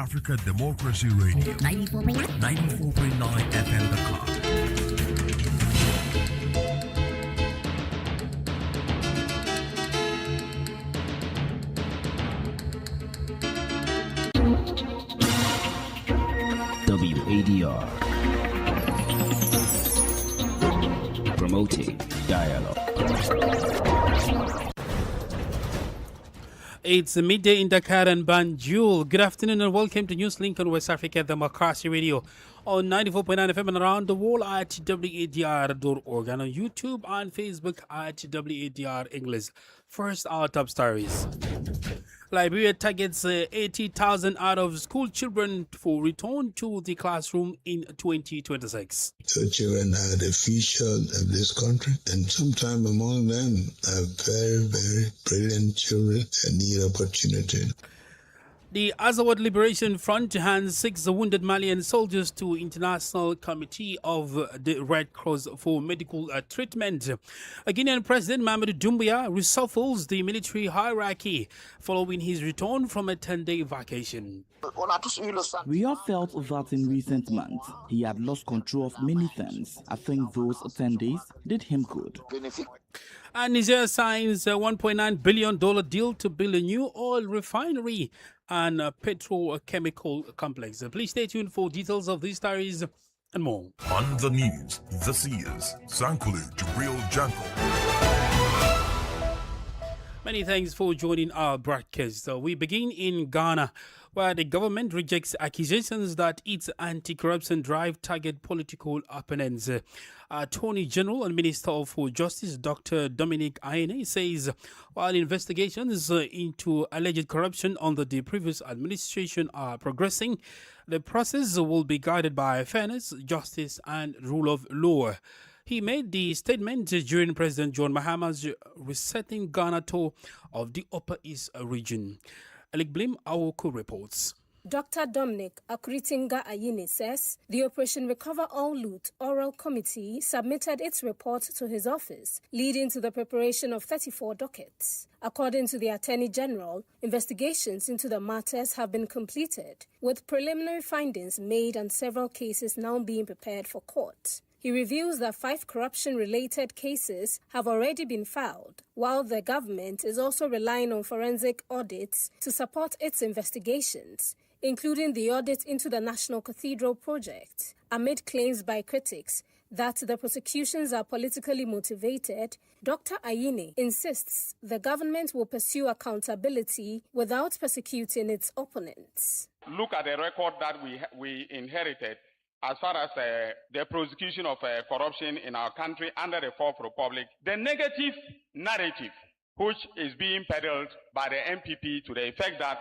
Africa Democracy Radio. 94.9 FM Dakar. WADR, promoting dialogue. It's midday in Dakar and Banjul. Good afternoon and welcome to Newslink on West Africa Democracy Radio on 94.9 FM and around the world at wadr.org and on YouTube and Facebook at WADR English. First, our top stories. Liberia targets 80,000 out of school children for return to the classroom in 2026. So children are the future of this country, and sometimes among them are very, very brilliant children that need opportunity. The Azawad Liberation Front hands 6 wounded Malian soldiers to International Committee of the Red Cross for medical treatment. Guinean President Mamadou Doumbouya reshuffles the military hierarchy following his return from a 10-day vacation. We all felt that in recent months he had lost control of many things. I think those 10 days did him good. And Niger signs a $1.9 billion deal to build a new oil refinery and a petrochemical complex. Please stay tuned for details of these stories and more. On the news, this is Sankulu Jibril Janko. Many thanks for joining our broadcast. We begin in Ghana, where the government rejects accusations that its anti-corruption drive target political opponents. Attorney General and Minister for Justice Dr. Dominic Ayine says while investigations into alleged corruption under the previous administration are progressing, the process will be guided by fairness, justice and rule of law. He made the statement during President John Mahama's resetting Ghana tour of the Upper East region. Alec Blim, our co-reports. Dr. Dominic Akuritinga Ayine says the Operation Recover All Loot Oral Committee submitted its report to his office, leading to the preparation of 34 dockets. According to the Attorney General, investigations into the matters have been completed, with preliminary findings made and several cases now being prepared for court. He reveals that 5 corruption-related cases have already been filed, while the government is also relying on forensic audits to support its investigations, including the audit into the National Cathedral project. Amid claims by critics that the prosecutions are politically motivated, Dr. Ayine insists the government will pursue accountability without persecuting its opponents. Look at the record that we inherited as far as the prosecution of corruption in our country under the Fourth Republic. The negative narrative which is being peddled by the MPP to the effect that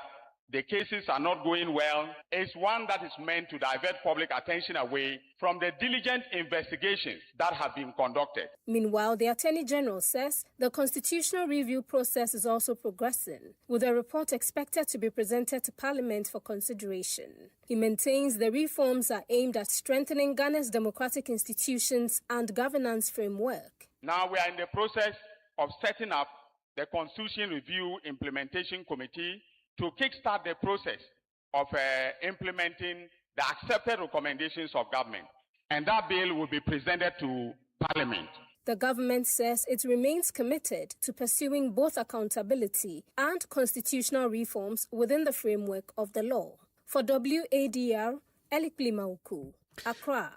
the cases are not going well is one that is meant to divert public attention away from the diligent investigations that have been conducted. Meanwhile, the Attorney General says the constitutional review process is also progressing, with a report expected to be presented to Parliament for consideration. He maintains the reforms are aimed at strengthening Ghana's democratic institutions and governance framework. Now we are in the process of setting up the Constitution Review Implementation Committee to kickstart the process of implementing the accepted recommendations of government. And that bill will be presented to Parliament. The government says it remains committed to pursuing both accountability and constitutional reforms within the framework of the law. For WADR, Elik Plimauku, Accra.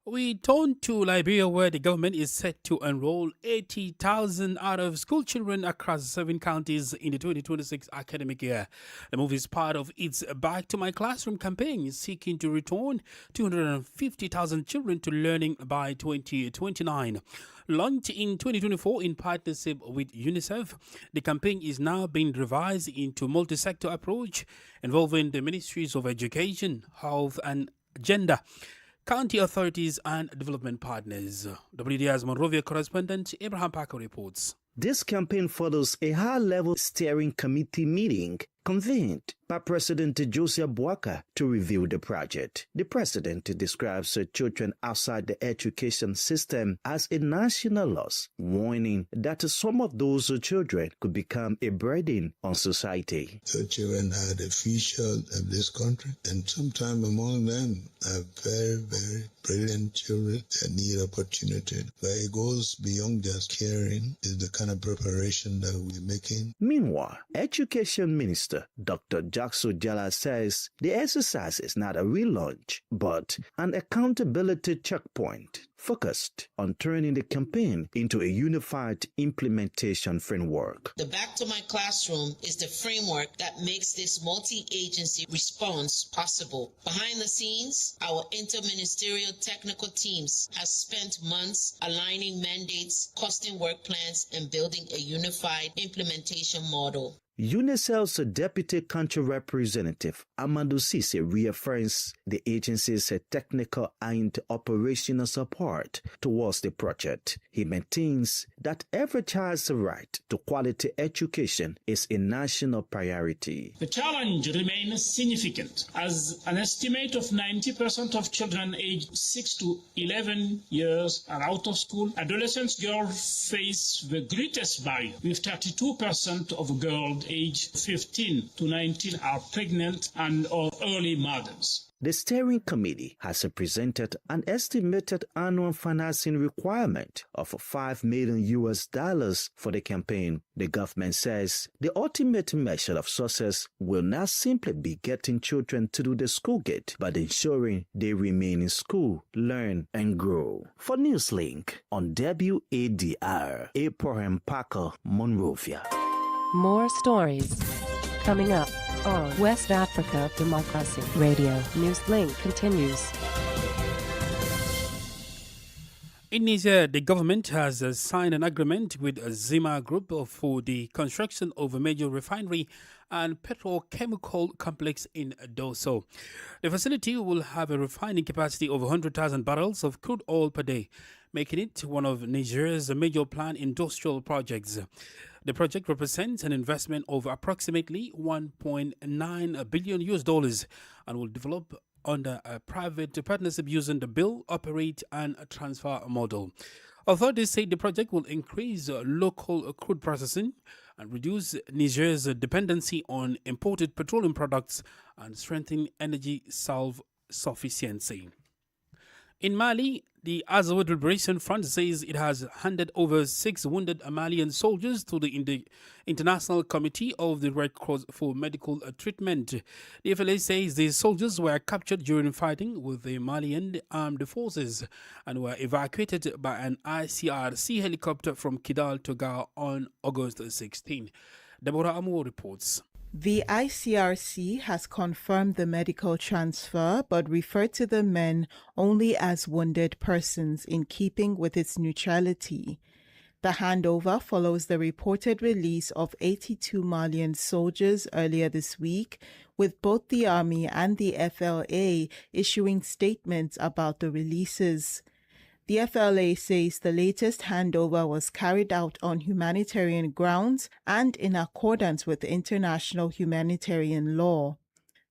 We turn to Liberia, where the government is set to enroll 80,000 out of school children across 7 counties in the 2026 academic year. The move is part of its Back to My Classroom campaign, seeking to return 250,000 children to learning by 2029. Launched in 2024 in partnership with UNICEF, the campaign is now being revised into a multi-sector approach involving the Ministries of Education, Health and Gender, county authorities and development partners. WDR's Monrovia correspondent Abraham Parker reports. This campaign follows a high-level steering committee meeting convened by President Joseph Boakai to review the project. The president describes children outside the education system as a national loss, warning that some of those children could become a burden on society. The children are the future of this country, and sometimes among them are very, very brilliant children that need opportunity. But it goes beyond just caring, is the kind of preparation that we're making. Meanwhile, Education Minister Dr. Jackson Jala says the exercise is not a relaunch, but an accountability checkpoint focused on turning the campaign into a unified implementation framework. The Back to My Classroom is the framework that makes this multi-agency response possible. Behind the scenes, our interministerial technical teams have spent months aligning mandates, costing work plans, and building a unified implementation model. UNICEF's Deputy Country Representative Amadou Cisse reaffirms the agency's technical and operational support towards the project. He maintains that every child's right to quality education is a national priority. The challenge remains significant, as an estimate of 90% of children aged 6 to 11 years are out of school. Adolescent girls face the greatest barrier, with 32% of girls aged 15 to 19 are pregnant and or early mothers. The steering committee has presented an estimated annual financing requirement of $5 million for the campaign. The government says the ultimate measure of success will not simply be getting children to do the school gate, but ensuring they remain in school, learn, and grow. For Newslink on WADR, Abraham Parker, Monrovia. More stories coming up on West Africa Democracy Radio. Newslink continues. In Niger, the government has signed an agreement with Zima Group for the construction of a major refinery and petrochemical complex in Dosso. The facility will have a refining capacity of 100,000 barrels of crude oil per day, making it one of Niger's major planned industrial projects. The project represents an investment of approximately $1.9 billion and will develop under a private partnership using the build, operate, and transfer model. Authorities say the project will increase local crude processing and reduce Niger's dependency on imported petroleum products and strengthen energy self-sufficiency. In Mali, the Azawad Liberation Front says it has handed over 6 wounded Malian soldiers to the International Committee of the Red Cross for medical treatment. The FLA says the soldiers were captured during fighting with the Malian armed forces and were evacuated by an ICRC helicopter from Kidal to Gar on August 16. Deborah Amour reports. The ICRC has confirmed the medical transfer but referred to the men only as wounded persons in keeping with its neutrality. The handover follows the reported release of 82 Malian soldiers earlier this week, with both the Army and the FLA issuing statements about the releases. The FLA says the latest handover was carried out on humanitarian grounds and in accordance with international humanitarian law.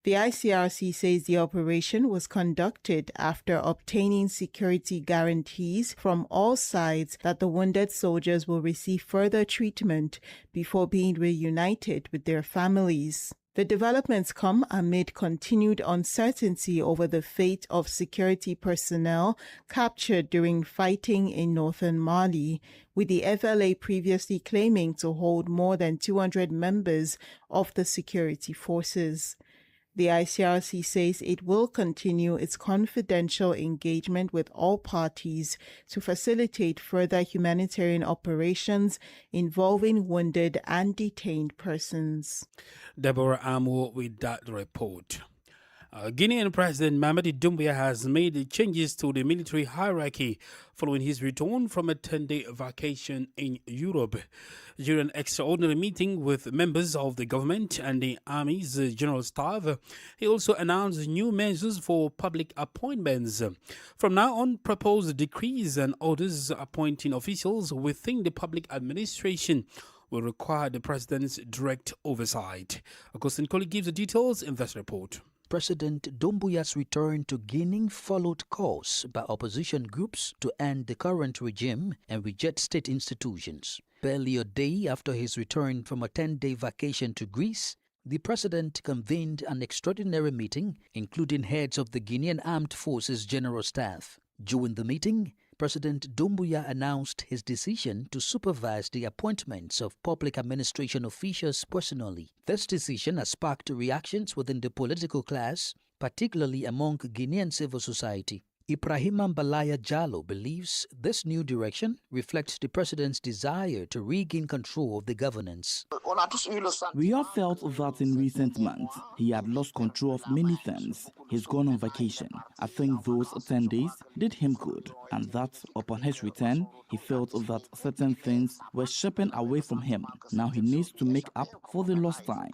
The ICRC says the operation was conducted after obtaining security guarantees from all sides that the wounded soldiers will receive further treatment before being reunited with their families. The developments come amid continued uncertainty over the fate of security personnel captured during fighting in northern Mali, with the FLA previously claiming to hold more than 200 members of the security forces. The ICRC says it will continue its confidential engagement with all parties to facilitate further humanitarian operations involving wounded and detained persons. Deborah Amour with that report. Guinean President Mamadi Doumbouya has made changes to the military hierarchy following his return from a 10-day vacation in Europe. During an extraordinary meeting with members of the government and the Army's General Staff, he also announced new measures for public appointments. From now on, proposed decrees and orders appointing officials within the public administration will require the president's direct oversight. Augustine Colley gives the details in this report. President Doumbouya's return to Guinea followed calls by opposition groups to end the current regime and reject state institutions. Barely a day after his return from a 10-day vacation to Greece, the president convened an extraordinary meeting, including heads of the Guinean Armed Forces General Staff. During the meeting, President Doumbouya announced his decision to supervise the appointments of public administration officials personally. This decision has sparked reactions within the political class, particularly among Guinean civil society. Ibrahima Mbalaya Jallo believes this new direction reflects the president's desire to regain control of the governance. We all felt that in recent months he had lost control of many things. He's gone on vacation. I think those 10 days did him good, and that upon his return, he felt that certain things were slipping away from him. Now he needs to make up for the lost time.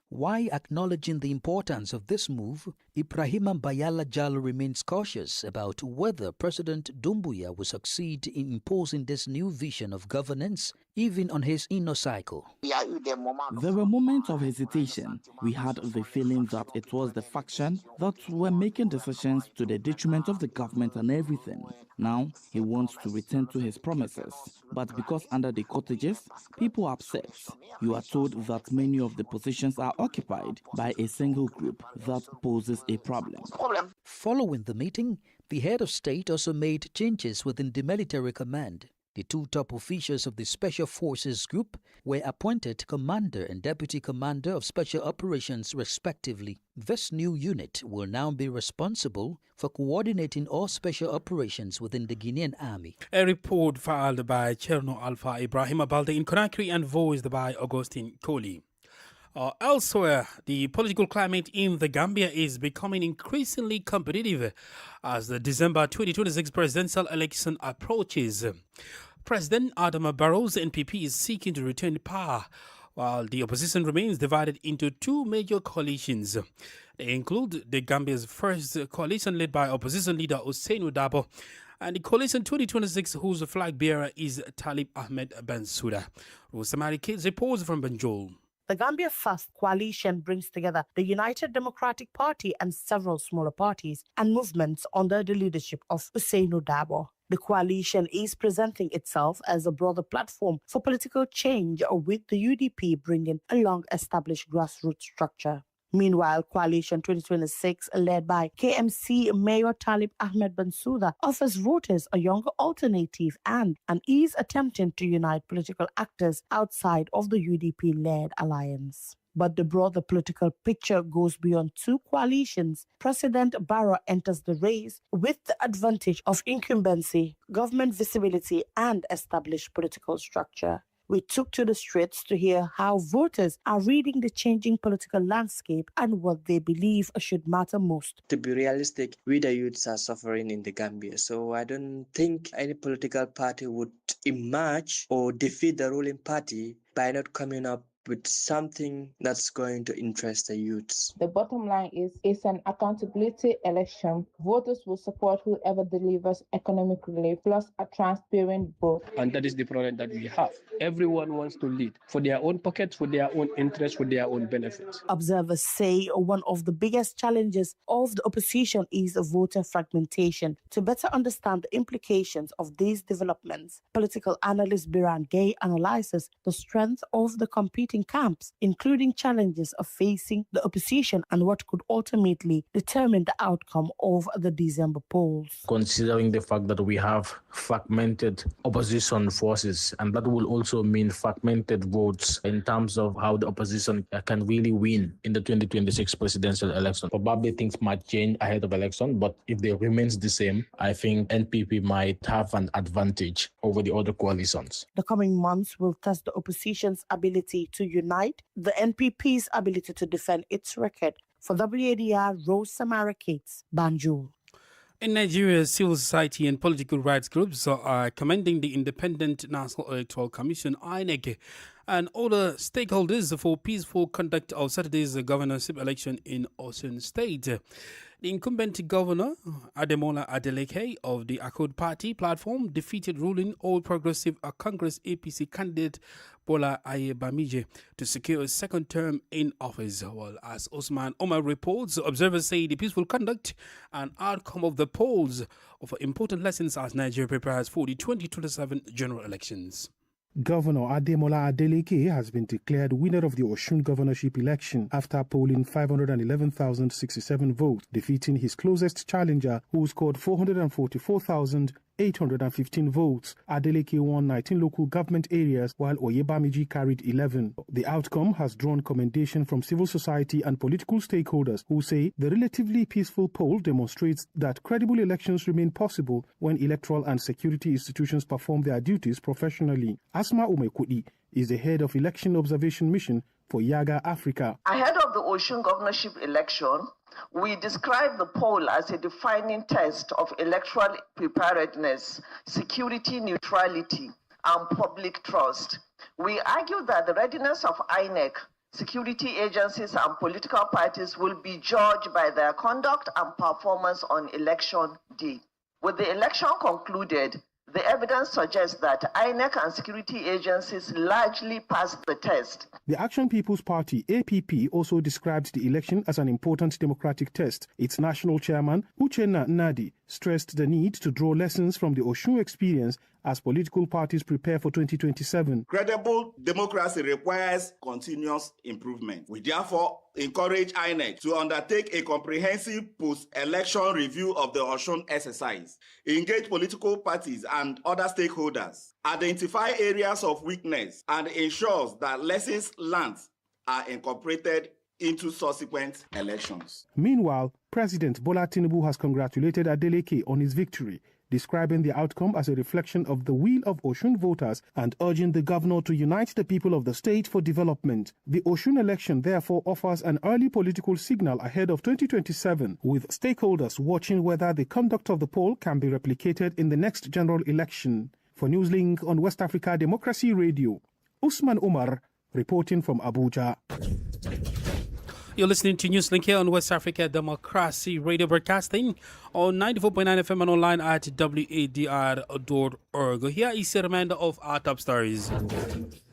While acknowledging the importance of this move, Ibrahima Mbalaya Jallo remains cautious about whether President Doumbouya will succeed in imposing this new vision of governance, even on his inner cycle. There were moments of hesitation. We had the feeling that it was the faction that were making decisions to the detriment of the government and everything. Now, he wants to return to his promises. But because under the cottages, people are upset. You are told that many of the positions are occupied by a single group. That poses a problem. Following the meeting, the head of state also made changes within the military command. The two top officials of the Special Forces Group were appointed Commander and Deputy Commander of Special Operations respectively. This new unit will now be responsible for coordinating all special operations within the Guinean Army. A report filed by Cherno Alpha Ibrahim Abalde in Conakry and voiced by Augustine Colley. Elsewhere, the political climate in the Gambia is becoming increasingly competitive as the December 2026 presidential election approaches. President Adama Barrow's NPP is seeking to return power, while the opposition remains divided into two major coalitions. They include the Gambia's first coalition led by opposition leader Ousainou Darboe and the coalition 2026 whose flag bearer is Talib Ahmed Bensouda. Rosemary Kids reports from Banjul. The Gambia First coalition brings together the United Democratic Party and several smaller parties and movements under the leadership of Ousainou Darboe. The coalition is presenting itself as a broader platform for political change, with the UDP bringing a long-established grassroots structure. Meanwhile, Coalition 2026, led by KMC Mayor Talib Ahmed Bensouda, offers voters a younger alternative and is attempting to unite political actors outside of the UDP-led alliance. But the broader political picture goes beyond two coalitions. President Barrow enters the race with the advantage of incumbency, government visibility, and established political structure. We took to the streets to hear how voters are reading the changing political landscape and what they believe should matter most. To be realistic, we the youths are suffering in the Gambia, so I don't think any political party would emerge or defeat the ruling party by not coming up with something that's going to interest the youths. The bottom line is it's an accountability election. Voters will support whoever delivers economic relief plus a transparent vote. And that is the problem that we have. Everyone wants to lead for their own pockets, for their own interests, for their own benefits. Observers say one of the biggest challenges of the opposition is voter fragmentation. To better understand the implications of these developments, political analyst Biran Gay analyzes the strength of the competing camps, including challenges of facing the opposition and what could ultimately determine the outcome of the December polls. Considering the fact that we have fragmented opposition forces, and that will also mean fragmented votes in terms of how the opposition can really win in the 2026 presidential election. Probably things might change ahead of election, but if they remains the same, I think NPP might have an advantage over the other coalitions. The coming months will test the opposition's ability to unite, the NPP's ability to defend its record. For WADR, Rose Samara Cates, Banjul. In Nigeria, civil society and political rights groups are commending the Independent National Electoral Commission, INEC, and other stakeholders for peaceful conduct of Saturday's governorship election in Osun State. The incumbent governor, Ademola Adeleke of the Accord Party platform, defeated ruling All Progressive Congress APC candidate Bola Ayebamije to secure a second term in office. Well, as Osman Omar reports, observers say the peaceful conduct and outcome of the polls offer important lessons as Nigeria prepares for the 2027 general elections. Governor Ademola Adeleke has been declared winner of the Osun governorship election after polling 511,067 votes, defeating his closest challenger, who scored 444,815 votes. Adeleke won 19 local government areas, while Oyebamiji carried 11. The outcome has drawn commendation from civil society and political stakeholders, who say the relatively peaceful poll demonstrates that credible elections remain possible when electoral and security institutions perform their duties professionally. Asma Umekudi is the head of Election Observation Mission for Yaga Africa. Ahead of the Osun governorship election, we describe the poll as a defining test of electoral preparedness, security neutrality, and public trust. We argue that the readiness of INEC, security agencies, and political parties will be judged by their conduct and performance on election day. With the election concluded, the evidence suggests that INEC and security agencies largely passed the test. The Action People's Party, APP, also described the election as an important democratic test. Its national chairman, Uchenna Nnadi, stressed the need to draw lessons from the Osun experience as political parties prepare for 2027. Credible democracy requires continuous improvement. We therefore encourage INEC to undertake a comprehensive post-election review of the Osun exercise, engage political parties and other stakeholders, identify areas of weakness, and ensures that lessons learned are incorporated into subsequent elections. Meanwhile, President Bola Tinubu has congratulated Adeleke on his victory, describing the outcome as a reflection of the will of Osun voters and urging the governor to unite the people of the state for development. The Osun election therefore offers an early political signal ahead of 2027, with stakeholders watching whether the conduct of the poll can be replicated in the next general election. For Newslink on West Africa Democracy Radio, Usman Umar reporting from Abuja. You're listening to Newslink here on West Africa Democracy Radio, broadcasting on 94.9 FM and online at wadr.org. Here is a reminder of our top stories.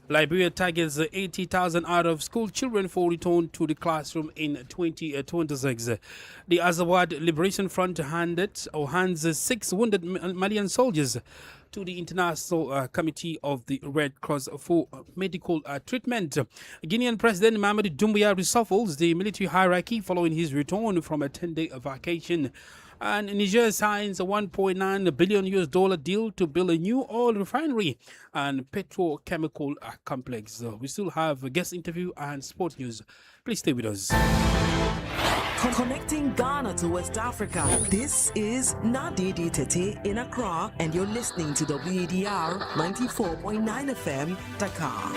Liberia targets 80,000 out of school children for return to the classroom in 2026. The Azawad Liberation Front hands 6 wounded Malian soldiers to the International Committee of the Red Cross for medical treatment. Guinean President Mahamadou Doumbouya reshuffles the military hierarchy following his return from a 10-day vacation. And Niger signs a $1.9 billion deal to build a new oil refinery and petrochemical complex. We still have a guest interview and sports news. Please stay with us. Connecting Ghana to West Africa. This is Nadidi Tete in Accra, and you're listening to WADR 94.9 FM, Dakar.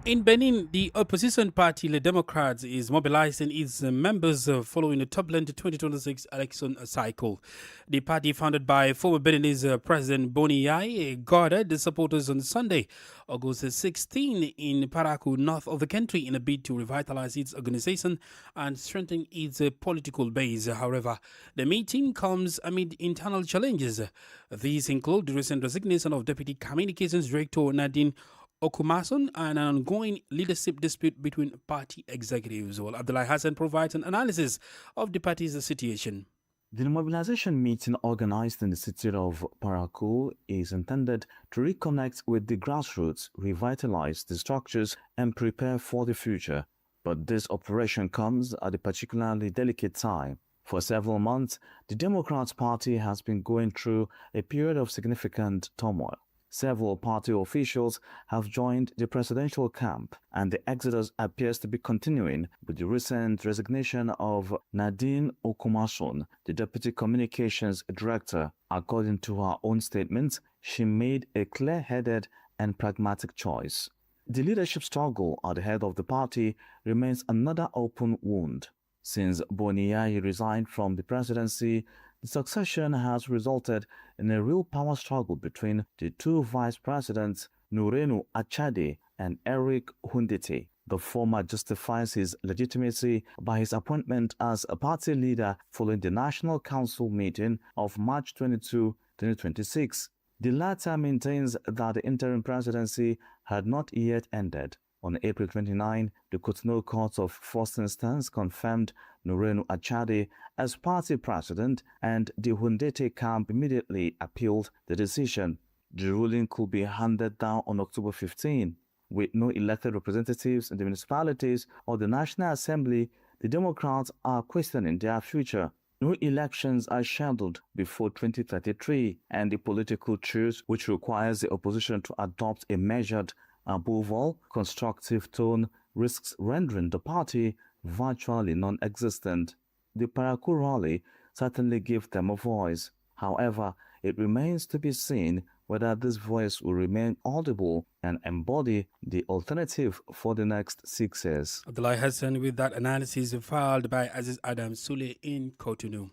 In Benin, the opposition party, the Democrats, is mobilizing its members following the turbulent 2026 election cycle. The party, founded by former Beninese President Boni Yaye, gathered the supporters on Sunday, August 16, in Parakou, north of the country, in a bid to revitalize its organization and strengthen its political base. However, the meeting comes amid internal challenges. These include the recent resignation of Deputy Communications Director Nadine Okumason and an ongoing leadership dispute between party executives. Well, Abdullah Hassan provides an analysis of the party's situation. The mobilization meeting organized in the city of Parakou is intended to reconnect with the grassroots, revitalize the structures, and prepare for the future. But this operation comes at a particularly delicate time. For several months, the Democrats Party has been going through a period of significant turmoil. Several party officials have joined the presidential camp, and the exodus appears to be continuing with the recent resignation of Nadine Okumason, the Deputy Communications Director. According to her own statement, she made a clear-headed and pragmatic choice. The leadership struggle at the head of the party remains another open wound. Since Boni Yaye resigned from the presidency, The succession has resulted in a real power struggle between the two vice presidents, Nurenu Achade and Eric Hundete. The former justifies his legitimacy by his appointment as a party leader following the National Council meeting of March 22, 2026. The latter maintains that the interim presidency had not yet ended. On April 29, the Cotonou Court of First Instance confirmed Nurenu Achade as party president, and the Hundete camp immediately appealed the decision. The ruling could be handed down on October 15. With no elected representatives in the municipalities or the National Assembly, the Democrats are questioning their future. No elections are scheduled before 2033, and the political truce, which requires the opposition to adopt a measured, above all, constructive tone, risks rendering the party virtually non-existent. The Parakou rally certainly gave them a voice. However, it remains to be seen whether this voice will remain audible and embody the alternative for the next 6 years. Abdullah Hassan with that analysis filed by Aziz Adam Sule in Cotonou.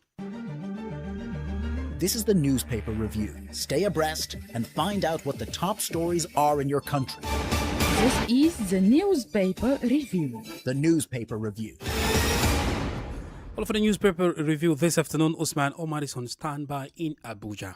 This is the newspaper review. Stay abreast and find out what the top stories are in your country. This is the newspaper review. The newspaper review. Well, for the newspaper review this afternoon, Usman Omar is on standby in Abuja.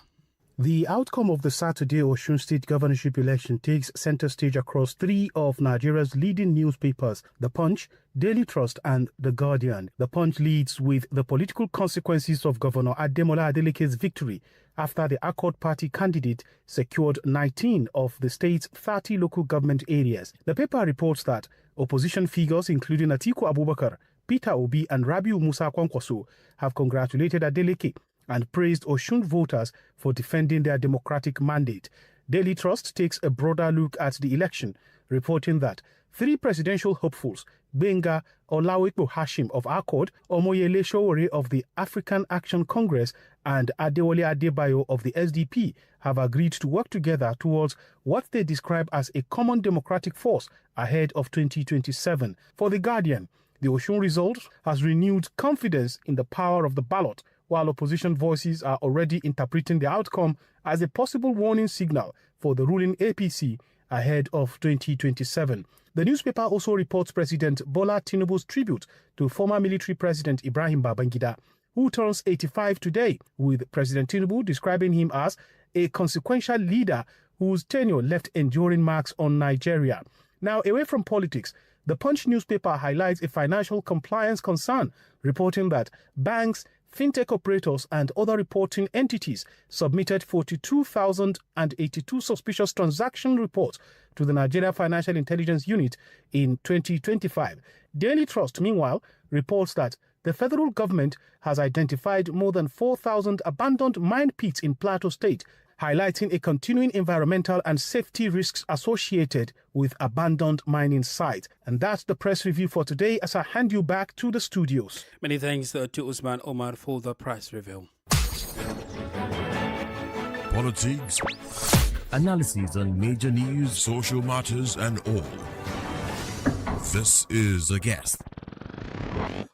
The outcome of the Saturday Osun State governorship election takes center stage across three of Nigeria's leading newspapers, The Punch, Daily Trust and The Guardian. The Punch leads with the political consequences of Governor Ademola Adeleke's victory after the Accord Party candidate secured 19 of the state's 30 local government areas. The paper reports that opposition figures including Atiku Abubakar, Peter Obi and Rabiu Musa Kwankwaso have congratulated Adeleke and praised Osun voters for defending their democratic mandate. Daily Trust takes a broader look at the election, reporting that three presidential hopefuls, Benga Olawepo Hashim of Accord, Omoyele Sowore of the African Action Congress, and Adewale Adebayo of the SDP, have agreed to work together towards what they describe as a common democratic force ahead of 2027. For The Guardian, the Osun result has renewed confidence in the power of the ballot, while opposition voices are already interpreting the outcome as a possible warning signal for the ruling APC ahead of 2027. The newspaper also reports President Bola Tinubu's tribute to former military President Ibrahim Babangida, who turns 85 today, with President Tinubu describing him as a consequential leader whose tenure left enduring marks on Nigeria. Now, away from politics, the Punch newspaper highlights a financial compliance concern, reporting that banks, fintech operators and other reporting entities submitted 42,082 suspicious transaction reports to the Nigeria Financial Intelligence Unit in 2025. Daily Trust, meanwhile, reports that the federal government has identified more than 4,000 abandoned mine pits in Plateau State, highlighting a continuing environmental and safety risks associated with abandoned mining sites. And that's the press review for today as I hand you back to the studios. Many thanks to Usman Omar for the press review. Politics, analysis on major news, social matters and all. This is The Guest.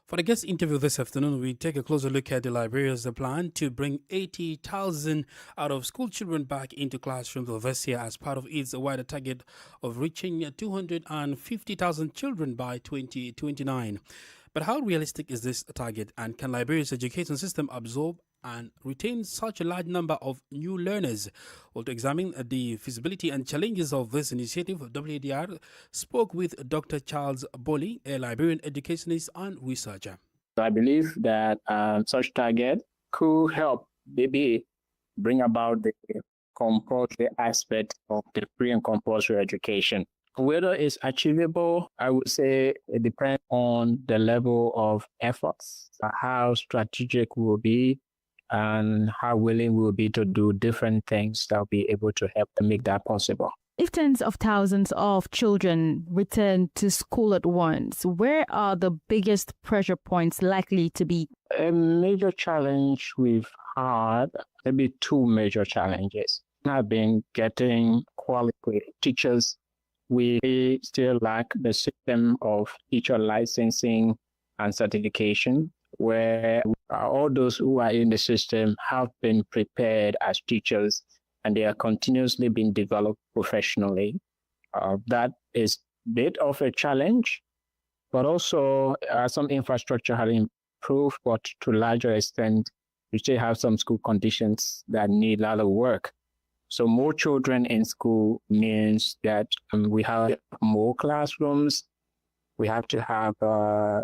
For the guest interview this afternoon, we take a closer look at the Liberia's plan to bring 80,000 out-of-school children back into classrooms this year as part of its wider target of reaching 250,000 children by 2029. But how realistic is this target, and can Liberia's education system absorb and retain such a large number of new learners? Well, to examine the feasibility and challenges of this initiative, WADR spoke with Dr. Charles Boli, a Liberian educationist and researcher. I believe that such target could help maybe bring about the compulsory aspect of the free and compulsory education. Whether it's achievable, I would say it depends on the level of efforts, how strategic we'll be, and how willing we'll be to do different things that will be able to help to make that possible. If tens of thousands of children return to school at once, where are the biggest pressure points likely to be? A major challenge we've had, maybe two major challenges, have been getting qualified teachers. We still lack the system of teacher licensing and certification where all those who are in the system have been prepared as teachers and they are continuously being developed professionally. That is a bit of a challenge, but also some infrastructure has improved, but to a larger extent, we still have some school conditions that need a lot of work. So more children in school means that we have more classrooms, we have to have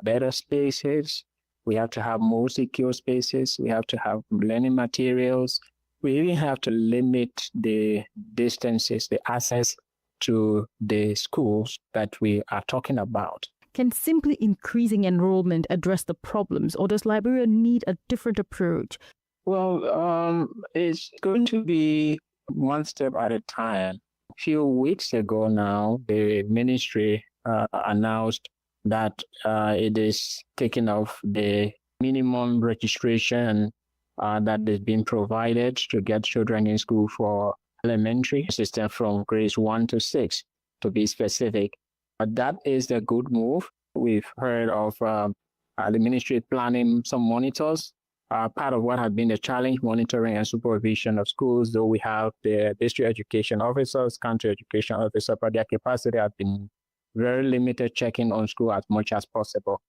better spaces, we have to have more secure spaces, we have to have learning materials. We even have to limit the distances, the access to the schools that we are talking about. Can simply increasing enrollment address the problems, or does Liberia need a different approach? Well, it's going to be one step at a time. A few weeks ago now, the ministry announced that it is taking off the minimum registration that is being provided to get children in school for elementary system from grades 1 to 6, to be specific. But that is a good move. We've heard of the ministry planning some monitors. Part of what has been the challenge, monitoring and supervision of schools, though we have the district education officers, country education officers, but their capacity has been very limited, checking on school as much as possible.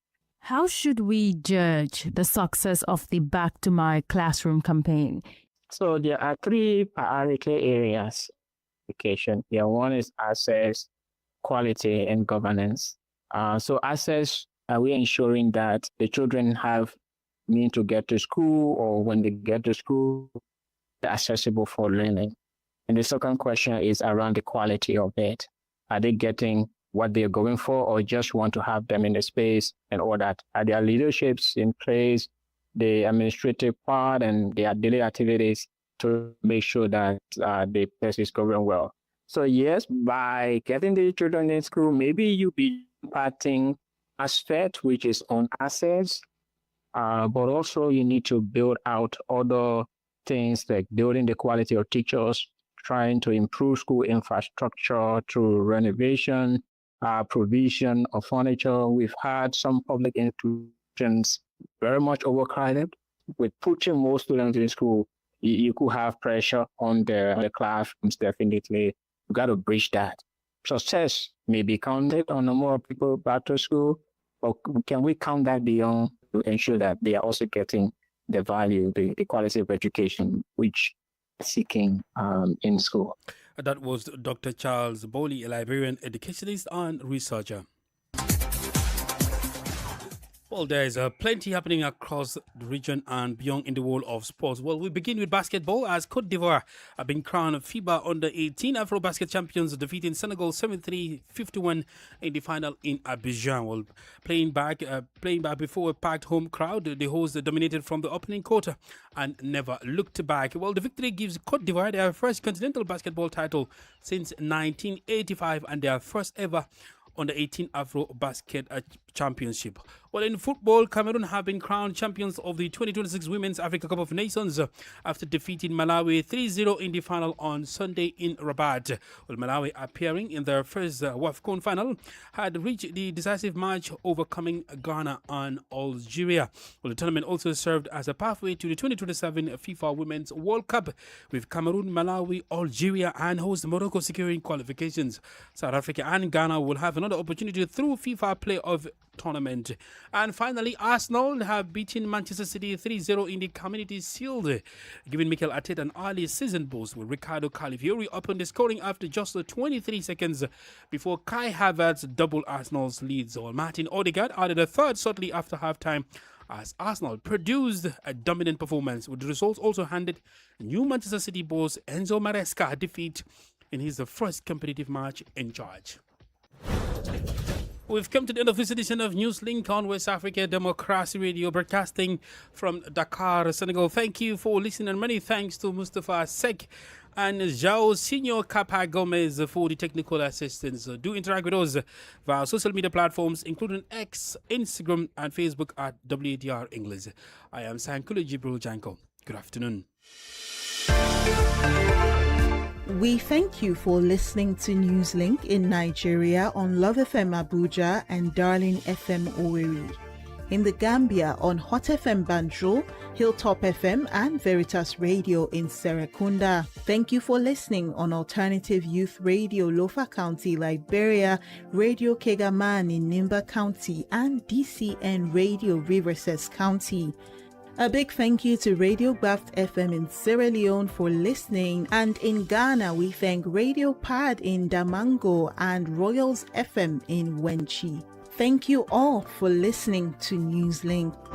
How should we judge the success of the Back to My Classroom campaign? So there are 3 priority areas of education. One is access, quality, and governance. So access, we're ensuring that the children have means to get to school, or when they get to school, they're accessible for learning. And the second question is around the quality of it. Are they getting what they're going for, or just want to have them in the space and all that? Are there leaderships in place, the administrative part, and their daily activities to make sure that the place is going well? So yes, by getting the children in school, maybe you'll be imparting aspect, which is on assets, but also you need to build out other things like building the quality of teachers, trying to improve school infrastructure through renovation, provision of furniture. We've had some public institutions very much overcrowded. With putting more students in school, you could have pressure on the classrooms, definitely. You got to bridge that. Success may be counted on the more people back to school, but can we count that beyond to ensure that they are also getting the value, the quality of education which seeking in school? That was Dr. Charles Bowley, a Liberian educationist and researcher. Well, there's plenty happening across the region and beyond in the world of sports. Well, we begin with basketball as Côte d'Ivoire have been crowned FIBA Under-18 Afro-Basket champions, defeating Senegal 73-51 in the final in Abidjan. Well, playing back before a packed home crowd, the hosts dominated from the opening quarter and never looked back. Well, the victory gives Côte d'Ivoire their first continental basketball title since 1985 and their first ever Under-18 Afro-Basket Championship. Well, in football, Cameroon have been crowned champions of the 2026 Women's Africa Cup of Nations after defeating Malawi 3-0 in the final on Sunday in Rabat. Well, Malawi, appearing in their first WAFCON final, had reached the decisive match, overcoming Ghana and Algeria. Well, the tournament also served as a pathway to the 2027 FIFA Women's World Cup, with Cameroon, Malawi, Algeria and host Morocco securing qualifications. South Africa and Ghana will have another opportunity through FIFA Playoff Tournament. And finally, Arsenal have beaten Manchester City 3-0 in the Community Shield, giving Mikel Arteta an early season boost, with Ricardo Calafiori opened the scoring after just 23 seconds before Kai Havertz doubled Arsenal's leads. While Martin Odegaard added a third shortly after halftime, as Arsenal produced a dominant performance, with the results also handed new Manchester City boss Enzo Maresca a defeat in his first competitive match in charge. We've come to the end of this edition of Newslink on West Africa Democracy Radio, broadcasting from Dakar, Senegal. Thank you for listening, and many thanks to Mustafa Sek and João Senor Capa Gomez for the technical assistance. Do interact with us via social media platforms, including X, Instagram, and Facebook at WADR English. I am Sankulu Jibril Janko. Good afternoon. We thank you for listening to Newslink in Nigeria on Love FM Abuja and Darling FM Owerri. In the Gambia on Hot FM Banjul, Hilltop FM and Veritas Radio in Serekunda. Thank you for listening on Alternative Youth Radio Lofa County, Liberia, Radio Kegaman in Nimba County, and DCN Radio Riverses County. A big thank you to Radio Graft FM in Sierra Leone for listening, and in Ghana we thank Radio Pad in Damango and Royals FM in Wenchi. Thank you all for listening to Newslink.